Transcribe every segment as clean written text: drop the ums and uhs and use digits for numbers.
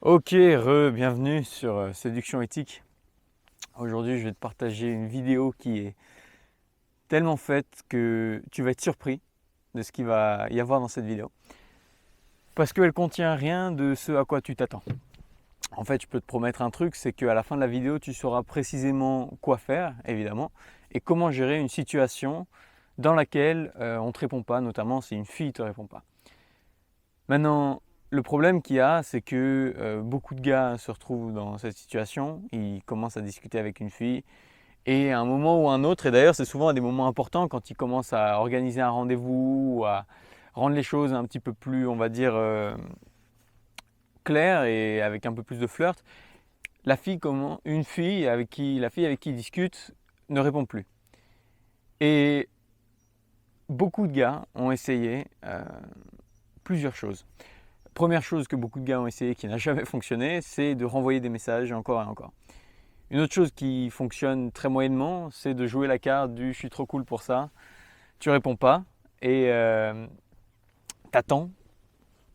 Ok, bienvenue sur Séduction éthique. Aujourd'hui, je vais te partager une vidéo qui est tellement faite que tu vas être surpris de ce qu'il va y avoir dans cette vidéo. Parce qu'elle contient rien de ce à quoi tu t'attends. En fait, je peux te promettre un truc, c'est qu'à la fin de la vidéo, tu sauras précisément quoi faire, évidemment, et comment gérer une situation dans laquelle on ne te répond pas, notamment si une fille ne te répond pas. Maintenant, le problème qu'il y a, c'est que beaucoup de gars se retrouvent dans cette situation, ils commencent à discuter avec une fille, et à un moment ou un autre, et d'ailleurs c'est souvent à des moments importants quand ils commencent à organiser un rendez-vous, ou à rendre les choses un petit peu plus, on va dire, claires et avec un peu plus de flirt, la fille avec qui ils discutent ne répond plus. Et beaucoup de gars ont essayé plusieurs choses. Première chose que beaucoup de gars ont essayé qui n'a jamais fonctionné, c'est de renvoyer des messages encore et encore. Une autre chose qui fonctionne très moyennement, c'est de jouer la carte du « je suis trop cool pour ça », tu réponds pas et t'attends.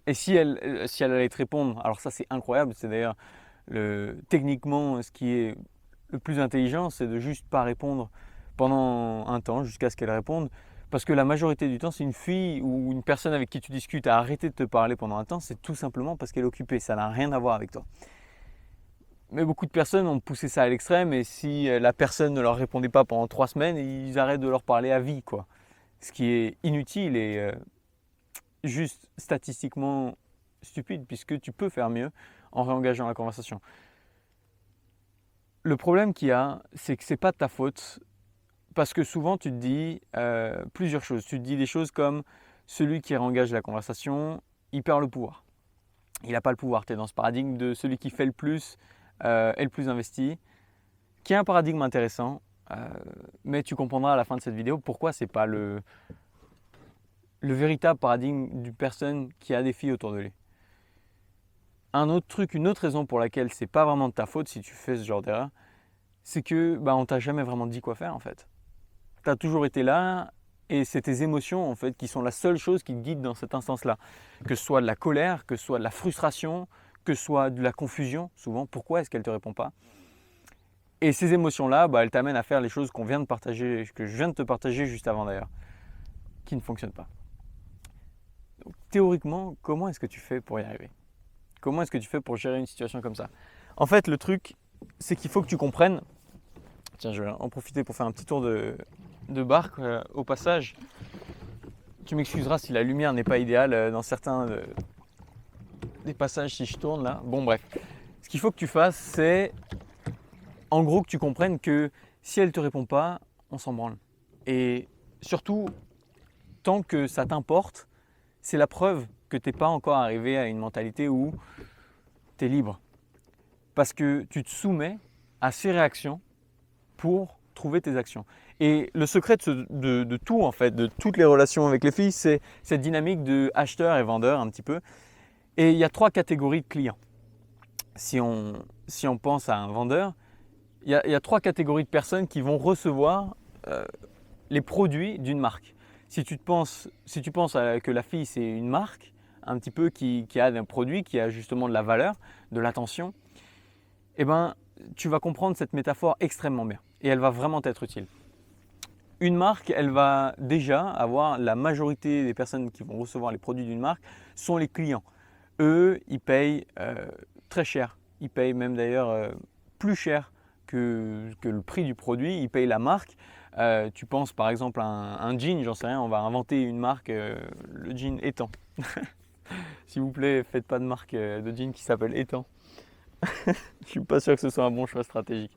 Et si elle allait te répondre, alors ça c'est incroyable, c'est d'ailleurs techniquement ce qui est le plus intelligent, c'est de juste pas répondre pendant un temps jusqu'à ce qu'elle réponde. Parce que la majorité du temps, si une fille ou une personne avec qui tu discutes a arrêté de te parler pendant un temps, c'est tout simplement parce qu'elle est occupée. Ça n'a rien à voir avec toi. Mais beaucoup de personnes ont poussé ça à l'extrême et si la personne ne leur répondait pas pendant 3 semaines, ils arrêtent de leur parler à vie, quoi. Ce qui est inutile et juste statistiquement stupide puisque tu peux faire mieux en réengageant la conversation. Le problème qu'il y a, c'est que c'est pas de ta faute parce que souvent tu te dis plusieurs choses. Tu te dis des choses comme celui qui réengage la conversation, il perd le pouvoir. Il n'a pas le pouvoir. Tu es dans ce paradigme de celui qui fait le plus est le plus investi, qui est un paradigme intéressant, mais tu comprendras à la fin de cette vidéo pourquoi ce n'est pas le véritable paradigme d'une personne qui a des filles autour de lui. Un autre truc, une autre raison pour laquelle c'est pas vraiment de ta faute si tu fais ce genre d'erreur, c'est que on t'a jamais vraiment dit quoi faire en fait. Tu as toujours été là et c'est tes émotions en fait qui sont la seule chose qui te guide dans cette instance-là. Que ce soit de la colère, que ce soit de la frustration, que ce soit de la confusion, souvent pourquoi est-ce qu'elle ne te répond pas. Et ces émotions-là, elles t'amènent à faire les choses qu'on vient de partager, que je viens de te partager juste avant d'ailleurs, qui ne fonctionnent pas. Donc, théoriquement, comment est-ce que tu fais pour y arriver? Comment est-ce que tu fais pour gérer une situation comme ça? En fait, le truc, c'est qu'il faut que tu comprennes. Tiens, je vais en profiter pour faire un petit tour de barque au passage. Tu m'excuseras si la lumière n'est pas idéale dans certains des passages si je tourne là. Bon, bref. Ce qu'il faut que tu fasses, c'est en gros que tu comprennes que si elle ne te répond pas, on s'en branle. Et surtout, tant que ça t'importe, c'est la preuve que tu n'es pas encore arrivé à une mentalité où tu es libre. Parce que tu te soumets à ses réactions pour trouver tes actions. Et le secret de tout, en fait, de toutes les relations avec les filles, c'est cette dynamique de acheteur et vendeur un petit peu. Et il y a 3 catégories de clients. Si on pense à un vendeur, il y a 3 catégories de personnes qui vont recevoir les produits d'une marque. Si tu penses que la fille c'est une marque, un petit peu qui a un produit, qui a justement de la valeur, de l'attention, eh ben, tu vas comprendre cette métaphore extrêmement bien et elle va vraiment t'être utile. Une marque, elle va déjà avoir la majorité des personnes qui vont recevoir les produits d'une marque sont les clients. Eux, ils payent très cher. Ils payent même d'ailleurs plus cher que le prix du produit. Ils payent la marque. Tu penses par exemple à un jean, j'en sais rien, on va inventer une marque, le jean Étang. S'il vous plaît, faites pas de marque de jean qui s'appelle Étang. Je ne suis pas sûr que ce soit un bon choix stratégique.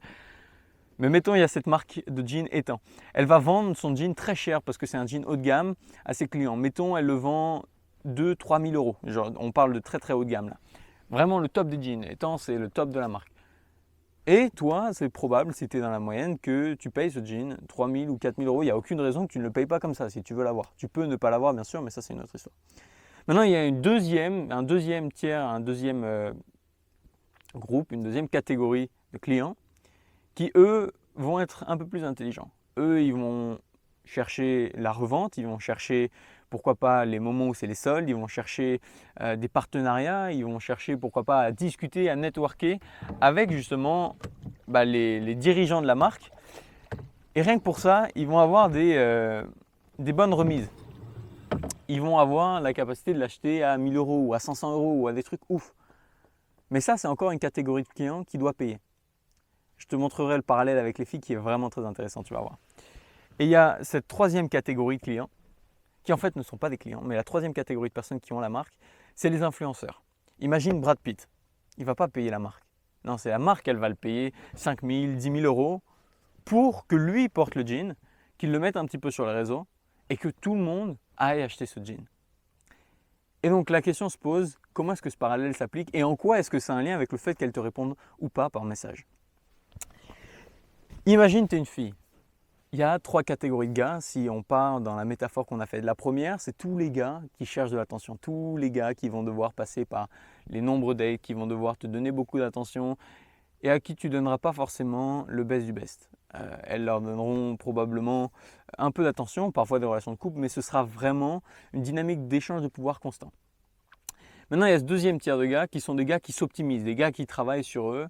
Mais mettons, il y a cette marque de jean Étang. Elle va vendre son jean très cher parce que c'est un jean haut de gamme à ses clients. Mettons, elle le vend 2 000 à 3 000 euros. Genre, on parle de très très haut de gamme là. Vraiment le top des jeans. Étang, c'est le top de la marque. Et toi, c'est probable, si tu es dans la moyenne, que tu payes ce jean 3 000 ou 4 000 euros. Il n'y a aucune raison que tu ne le payes pas comme ça si tu veux l'avoir. Tu peux ne pas l'avoir, bien sûr, mais ça, c'est une autre histoire. Maintenant, il y a un deuxième tiers, un deuxième groupe, une deuxième catégorie de clients qui, eux, vont être un peu plus intelligents. Eux, ils vont chercher la revente, ils vont chercher pourquoi pas les moments où c'est les soldes, ils vont chercher des partenariats, ils vont chercher pourquoi pas à discuter, à networker avec justement les dirigeants de la marque. Et rien que pour ça, ils vont avoir des bonnes remises. Ils vont avoir la capacité de l'acheter à 1000 euros ou à 500 euros ou à des trucs ouf. Mais ça, c'est encore une catégorie de clients qui doit payer. Je te montrerai le parallèle avec les filles qui est vraiment très intéressant, tu vas voir. Et il y a cette troisième catégorie de clients qui en fait ne sont pas des clients, mais la troisième catégorie de personnes qui ont la marque, c'est les influenceurs. Imagine Brad Pitt, il ne va pas payer la marque. Non, c'est la marque, elle va le payer 5 000, 10 000 euros pour que lui porte le jean, qu'il le mette un petit peu sur les réseaux et que tout le monde aille acheter ce jean. Et donc la question se pose, comment est-ce que ce parallèle s'applique et en quoi est-ce que ça a un lien avec le fait qu'elle te réponde ou pas par message. Imagine tu es une fille. Il y a 3 catégories de gars si on part dans la métaphore qu'on a faite. La première, c'est tous les gars qui cherchent de l'attention, tous les gars qui vont devoir passer par les nombreux dates, qui vont devoir te donner beaucoup d'attention et à qui tu ne donneras pas forcément le best du best. Elles leur donneront probablement un peu d'attention, parfois des relations de couple, mais ce sera vraiment une dynamique d'échange de pouvoir constant. Maintenant, il y a ce deuxième tiers de gars qui sont des gars qui s'optimisent, des gars qui travaillent sur eux.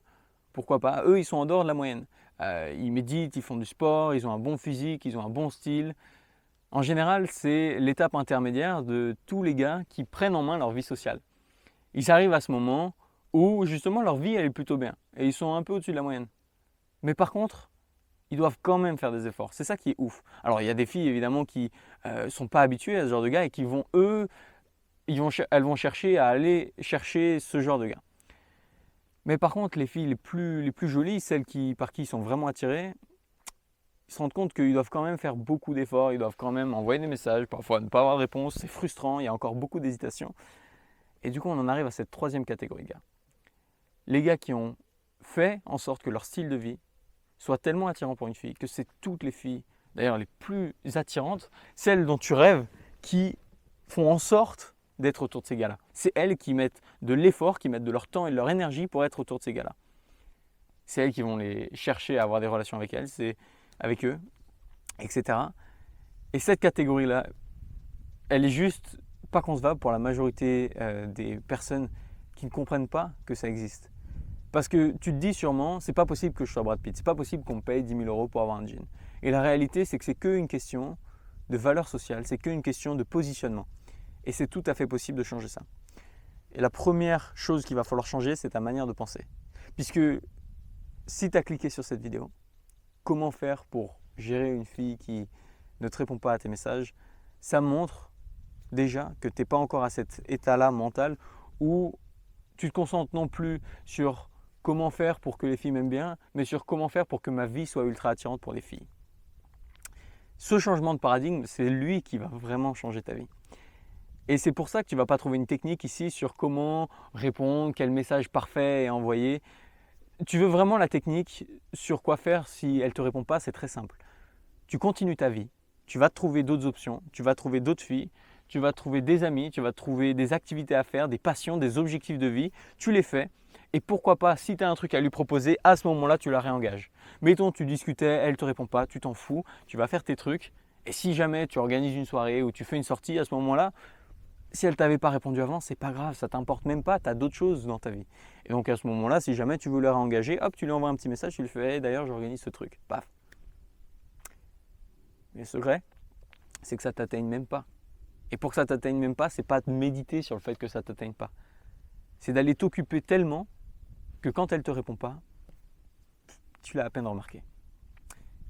Pourquoi pas? Eux, ils sont en dehors de la moyenne. Ils méditent, ils font du sport, ils ont un bon physique, ils ont un bon style. En général, c'est l'étape intermédiaire de tous les gars qui prennent en main leur vie sociale. Ils arrivent à ce moment où justement leur vie elle est plutôt bien et ils sont un peu au-dessus de la moyenne. Mais par contre, ils doivent quand même faire des efforts. C'est ça qui est ouf. Alors il y a des filles évidemment qui ne sont pas habituées à ce genre de gars et qui vont elles vont chercher à aller chercher ce genre de gars. Mais par contre, les filles les plus jolies, celles par qui ils sont vraiment attirés, ils se rendent compte qu'ils doivent quand même faire beaucoup d'efforts, ils doivent quand même envoyer des messages, parfois ne pas avoir de réponse, c'est frustrant, il y a encore beaucoup d'hésitation. Et du coup, on en arrive à cette troisième catégorie de gars. Les gars qui ont fait en sorte que leur style de vie soit tellement attirant pour une fille, que c'est toutes les filles, d'ailleurs les plus attirantes, celles dont tu rêves, qui font en sorte d'être autour de ces gars-là. C'est elles qui mettent de l'effort, qui mettent de leur temps et de leur énergie pour être autour de ces gars-là. C'est elles qui vont les chercher à avoir des relations avec elles, c'est avec eux, etc. Et cette catégorie-là, elle est juste pas concevable pour la majorité des personnes qui ne comprennent pas que ça existe. Parce que tu te dis sûrement, c'est pas possible que je sois Brad Pitt, c'est pas possible qu'on me paye 10 000 euros pour avoir un jean. Et la réalité, c'est que c'est qu'une question de valeur sociale, c'est qu'une question de positionnement. Et c'est tout à fait possible de changer ça. Et la première chose qu'il va falloir changer, c'est ta manière de penser. Puisque si tu as cliqué sur cette vidéo, comment faire pour gérer une fille qui ne te répond pas à tes messages, ça montre déjà que tu n'es pas encore à cet état-là mental où tu te concentres non plus sur comment faire pour que les filles m'aiment bien, mais sur comment faire pour que ma vie soit ultra attirante pour les filles. Ce changement de paradigme, c'est lui qui va vraiment changer ta vie. Et c'est pour ça que tu ne vas pas trouver une technique ici sur comment répondre, quel message parfait est envoyé. Tu veux vraiment la technique sur quoi faire si elle ne te répond pas, c'est très simple. Tu continues ta vie, tu vas trouver d'autres options, tu vas trouver d'autres filles, tu vas trouver des amis, tu vas trouver des activités à faire, des passions, des objectifs de vie, tu les fais. Et pourquoi pas, si tu as un truc à lui proposer, à ce moment-là, tu la réengages. Mettons, tu discutais, elle ne te répond pas, tu t'en fous, tu vas faire tes trucs. Et si jamais tu organises une soirée ou tu fais une sortie, à ce moment-là, si elle ne t'avait pas répondu avant, c'est pas grave, ça t'importe même pas, tu as d'autres choses dans ta vie. Et donc à ce moment-là, si jamais tu veux la réengager, hop, tu lui envoies un petit message, tu lui fais hey, d'ailleurs j'organise ce truc. Paf. Mais le secret, c'est que ça ne t'atteigne même pas. Et pour que ça ne t'atteigne même pas, c'est pas de méditer sur le fait que ça ne t'atteigne pas. C'est d'aller t'occuper tellement que quand elle ne te répond pas, tu l'as à peine remarqué.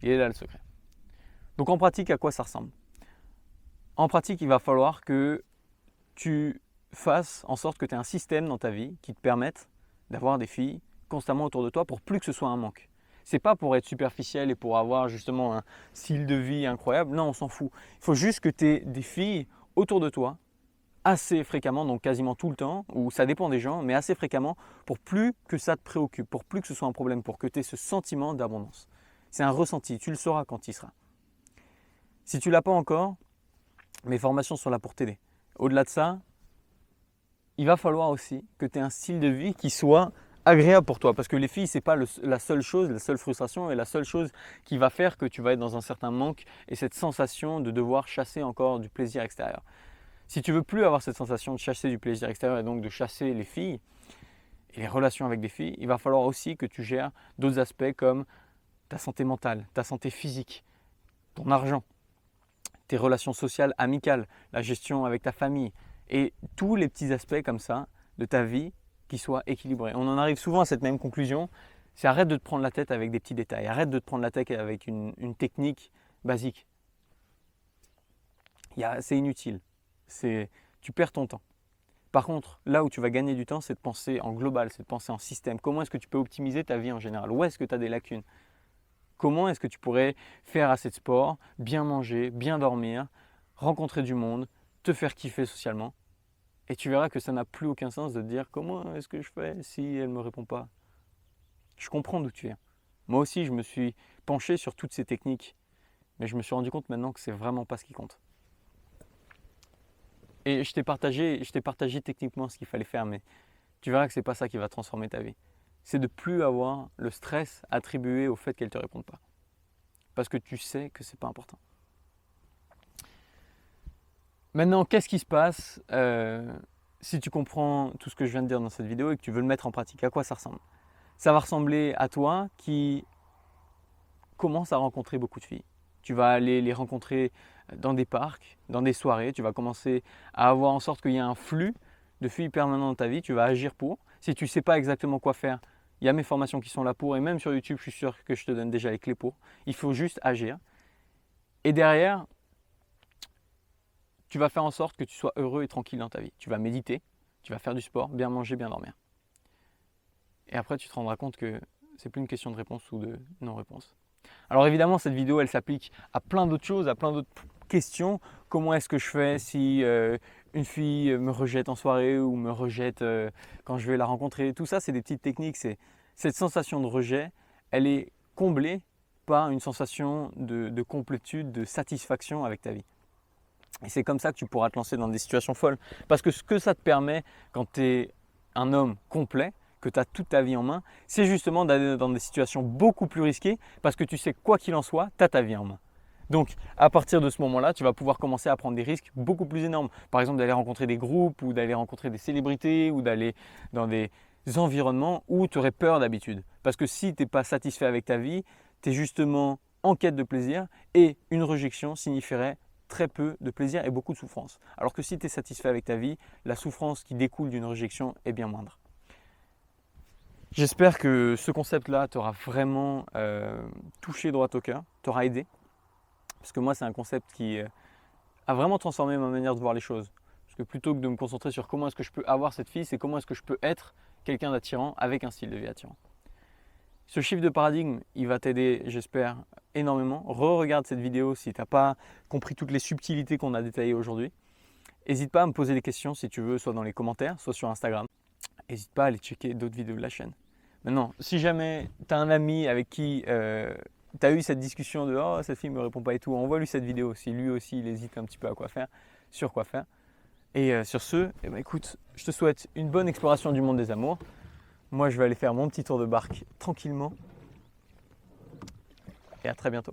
Il est là le secret. Donc en pratique, à quoi ça ressemble? En pratique, il va falloir que tu fasses en sorte que tu aies un système dans ta vie qui te permette d'avoir des filles constamment autour de toi pour plus que ce soit un manque. C'est pas pour être superficiel et pour avoir justement un style de vie incroyable. Non, on s'en fout. Il faut juste que tu aies des filles autour de toi assez fréquemment, donc quasiment tout le temps, ou ça dépend des gens, mais assez fréquemment pour plus que ça te préoccupe, pour plus que ce soit un problème, pour que tu aies ce sentiment d'abondance. C'est un ressenti, tu le sauras quand il sera. Si tu ne l'as pas encore, mes formations sont là pour t'aider. Au-delà de ça, il va falloir aussi que tu aies un style de vie qui soit agréable pour toi. Parce que les filles, ce n'est pas la seule chose, la seule frustration et la seule chose qui va faire que tu vas être dans un certain manque et cette sensation de devoir chasser encore du plaisir extérieur. Si tu veux plus avoir cette sensation de chasser du plaisir extérieur et donc de chasser les filles et les relations avec des filles, il va falloir aussi que tu gères d'autres aspects comme ta santé mentale, ta santé physique, ton argent, tes relations sociales, amicales, la gestion avec ta famille et tous les petits aspects comme ça de ta vie qui soient équilibrés. On en arrive souvent à cette même conclusion, c'est arrête de te prendre la tête avec des petits détails, arrête de te prendre la tête avec une technique basique. C'est inutile, tu perds ton temps. Par contre, là où tu vas gagner du temps, c'est de penser en global, c'est de penser en système. Comment est-ce que tu peux optimiser ta vie en général? Où est-ce que tu as des lacunes? Comment est-ce que tu pourrais faire assez de sport, bien manger, bien dormir, rencontrer du monde, te faire kiffer socialement? Et tu verras que ça n'a plus aucun sens de te dire comment est-ce que je fais si elle ne me répond pas. Je comprends d'où tu viens. Moi aussi, je me suis penché sur toutes ces techniques, mais je me suis rendu compte maintenant que c'est vraiment pas ce qui compte. Et je t'ai partagé techniquement ce qu'il fallait faire, mais tu verras que ce n'est pas ça qui va transformer ta vie. C'est de ne plus avoir le stress attribué au fait qu'elle ne te réponde pas. Parce que tu sais que ce n'est pas important. Maintenant, qu'est-ce qui se passe si tu comprends tout ce que je viens de dire dans cette vidéo et que tu veux le mettre en pratique? À quoi ça ressemble? Ça va ressembler à toi qui commence à rencontrer beaucoup de filles. Tu vas aller les rencontrer dans des parcs, dans des soirées. Tu vas commencer à avoir en sorte qu'il y ait un flux de filles permanent dans ta vie. Tu vas agir pour. Si tu ne sais pas exactement quoi faire, il y a mes formations qui sont là pour. Et même sur YouTube, je suis sûr que je te donne déjà les clés pour. Il faut juste agir. Et derrière, tu vas faire en sorte que tu sois heureux et tranquille dans ta vie. Tu vas méditer, tu vas faire du sport, bien manger, bien dormir. Et après, tu te rendras compte que ce n'est plus une question de réponse ou de non-réponse. Alors évidemment, cette vidéo, elle s'applique à plein d'autres choses, à plein d'autres questions. Comment est-ce que je fais si une fille me rejette en soirée ou me rejette quand je vais la rencontrer? Tout ça, c'est des petites techniques. Cette sensation de rejet, elle est comblée par une sensation de complétude, de satisfaction avec ta vie. Et c'est comme ça que tu pourras te lancer dans des situations folles. Parce que ce que ça te permet quand tu es un homme complet, que tu as toute ta vie en main, c'est justement d'aller dans des situations beaucoup plus risquées parce que tu sais quoi qu'il en soit, tu as ta vie en main. Donc à partir de ce moment-là, tu vas pouvoir commencer à prendre des risques beaucoup plus énormes. Par exemple, d'aller rencontrer des groupes ou d'aller rencontrer des célébrités ou d'aller dans des environnements où tu aurais peur d'habitude. Parce que si tu n'es pas satisfait avec ta vie, tu es justement en quête de plaisir et une rejection signifierait très peu de plaisir et beaucoup de souffrance. Alors que si tu es satisfait avec ta vie, la souffrance qui découle d'une rejection est bien moindre. J'espère que ce concept-là t'aura vraiment touché droit au cœur, t'aura aidé. Parce que moi, c'est un concept qui a vraiment transformé ma manière de voir les choses. Parce que plutôt que de me concentrer sur comment est-ce que je peux avoir cette fille, c'est comment est-ce que je peux être quelqu'un d'attirant avec un style de vie attirant. Ce shift de paradigme, il va t'aider, j'espère, énormément. Re-regarde cette vidéo si tu n'as pas compris toutes les subtilités qu'on a détaillées aujourd'hui. N'hésite pas à me poser des questions si tu veux, soit dans les commentaires, soit sur Instagram. N'hésite pas à aller checker d'autres vidéos de la chaîne. Maintenant, si jamais tu as un ami avec qui tu as eu cette discussion de « Oh, cette fille ne me répond pas et tout », envoie-lui cette vidéo si lui aussi il hésite un petit peu à quoi faire, sur quoi faire. Et sur ce, eh ben, écoute, je te souhaite une bonne exploration du monde des amours. Moi, je vais aller faire mon petit tour de barque tranquillement. Et à très bientôt.